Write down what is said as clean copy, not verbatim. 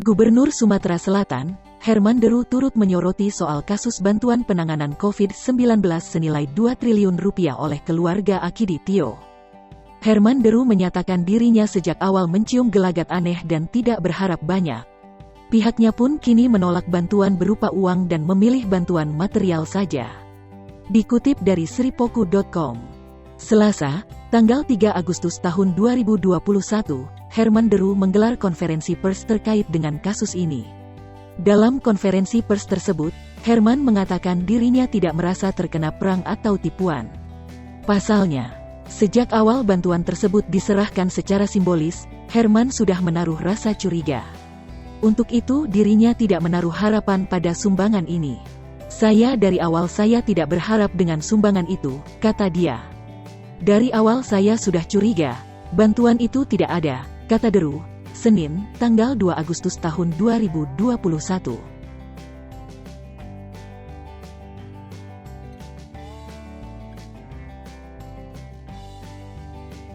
Gubernur Sumatera Selatan, Herman Deru turut menyoroti soal kasus bantuan penanganan COVID-19 senilai 2 triliun rupiah oleh keluarga Akiditio. Herman Deru menyatakan dirinya sejak awal mencium gelagat aneh dan tidak berharap banyak. Pihaknya pun kini menolak bantuan berupa uang dan memilih bantuan material saja. Dikutip dari sripoku.com. Selasa, tanggal 3 Agustus tahun 2021, Herman Deru menggelar konferensi pers terkait dengan kasus ini. Dalam konferensi pers tersebut, Herman mengatakan dirinya tidak merasa terkena perang atau tipuan. Pasalnya, sejak awal bantuan tersebut diserahkan secara simbolis, Herman sudah menaruh rasa curiga. Untuk itu dirinya tidak menaruh harapan pada sumbangan ini. Dari awal saya tidak berharap dengan sumbangan itu, kata dia. Dari awal saya sudah curiga, bantuan itu tidak ada, kata Deru, Senin, tanggal 2 Agustus tahun 2021.